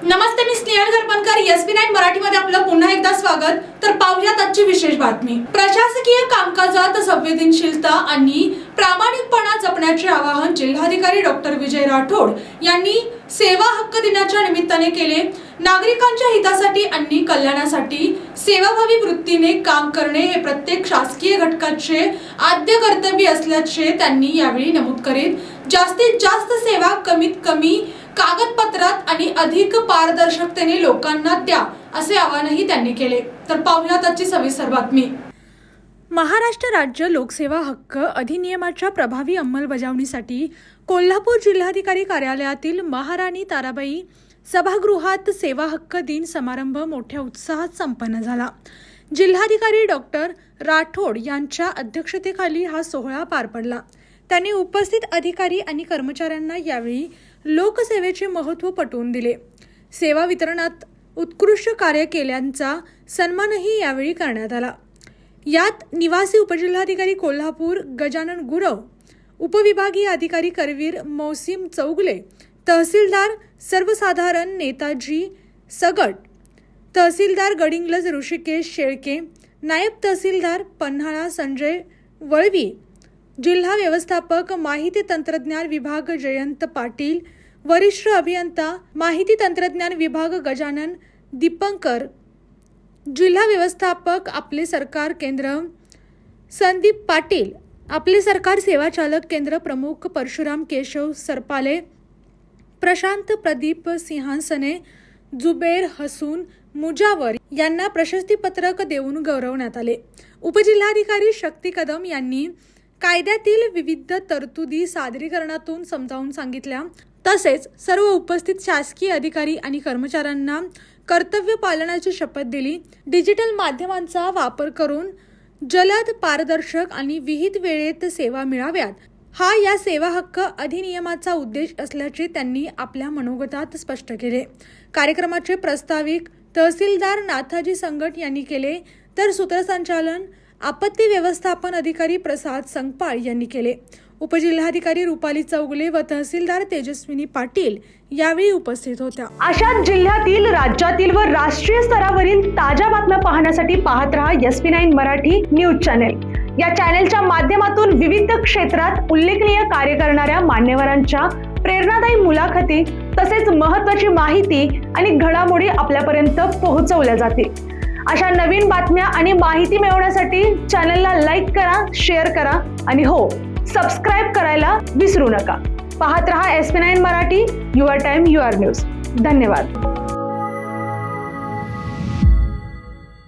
नमस्ते, मी Snehal गरपणकर. SP9 मराठीमध्ये आपलं पुन्हा एकदा स्वागत. तर पाहूयात आजची विशेष बातमी. प्रशासकीय कामकाजात संवेदनशीलता आणि प्रामाणिकपणा जपण्याचे आवाहन जिल्हाधिकारी डॉक्टर विजय राठोड यांनी सेवा हक्क दिनाच्या निमित्ताने केले. नागरिकांच्या हितासाठी आणि कल्याणासाठी सेवाभावी वृत्तीने काम करणे हे प्रत्येक शासकीय घटकाचे आद्य कर्तव्य असल्याचे त्यांनी यावेळी नमूद करीत जास्तीत जास्त सेवा कमीत कमी कागदपत्रात आणि अधिक पारदर्शकतेने लोकांना द्या असे आवाहनही त्यांनी केले. तर पाहूयात आजची सविस्तर बातमी. महाराष्ट्र राज्य लोकसेवा हक्क अधिनियमाच्या प्रभावी अंमलबजावणीसाठी कोल्हापूर जिल्हाधिकारी कार्यालयातील महाराणी ताराबाई सभागृहात सेवा हक्क दिन समारंभ मोठ्या उत्साहात संपन्न झाला. जिल्हाधिकारी डॉक्टर राठोड यांच्या अध्यक्षतेखाली हा सोहळा पार पडला. त्यांनी उपस्थित अधिकारी आणि कर्मचाऱ्यांना यावेळी लोकसेवेचे महत्त्व पटवून दिले. सेवा वितरणात उत्कृष्ट कार्य केल्यांचा सन्मानही यावेळी करण्यात आला. यात निवासी उपजिल्हाधिकारी कोल्हापूर गजानन गुरव, उपविभागीय अधिकारी करवीर मौसिम चौगले, तहसीलदार सर्वसाधारण नेताजी सगट, तहसीलदार गडिंग्लज ऋषिकेश शेळके, नायब तहसीलदार पन्हाळा संजय वळवी, जिल्हा व्यवस्थापक माहिती तंत्रज्ञान विभाग जयंत पाटील, वरिष्ठ अभियंता माहिती तंत्रज्ञान विभाग गजानन दीपंकर, जिल्हा व्यवस्थापक आपले सरकार केंद्र संदीप पाटील, आपले सरकार सेवा चालक केंद्र प्रमुख परशुराम केशव सरपाले, प्रशांत प्रदीप सिंहासने, जुबेर हसून मुजावर यांना प्रशस्तीपत्रक देऊन गौरवण्यात आले. उपजिल्हाधिकारी शक्ती कदम यांनी कायद्यातील विविध तरतुदी सादरीकरणातून समजावून सांगितल्या. तसेच सर्व उपस्थित शासकीय अधिकारी आणि कर्मचाऱ्यांना कर्तव्य पालनाची शपथ दिली. डिजिटल माध्यमांचा वापर करून जलद, पारदर्शक आणि विहित वेळेत सेवा मिळाव्यात हा या सेवा हक्क अधिनियमाचा उद्देश असल्याचे त्यांनी आपल्या मनोगतात स्पष्ट केले. कार्यक्रमाचे प्रास्ताविक तहसीलदार नाथाजी संगट यांनी केले, तर सूत्रसंचालन आपत्ती व्यवस्थापन अधिकारी प्रसाद संगपाळ यांनी केले. उपजिल्हाधिकारी रुपाली चौगले व तहसीलदार तेजस्विनी पाटील यावेळी उपस्थित होत्या. अशाच जिल्ह्यातील, राज्यातील व राष्ट्रीय स्तरावरील ताज्या बातम्या पाहण्यासाठी पाहत रहा SP9 मराठी न्यूज चॅनेल. या चॅनेलच्या माध्यमातून विविध क्षेत्रात उल्लेखनीय कार्य करणाऱ्या मान्यवरांच्या प्रेरणादायी मुलाखती तसेच महत्त्वाची माहिती आणि घडामोडी आपल्यापर्यंत पोहोचवल्या जातील. अशा नवीन बातम्या आणि माहिती मिळवण्यासाठी चॅनलला लाईक करा, शेअर करा आणि हो, सबस्क्राईब करायला विसरू नका. पाहत रहा SP9 Marathi, your time your news. धन्यवाद.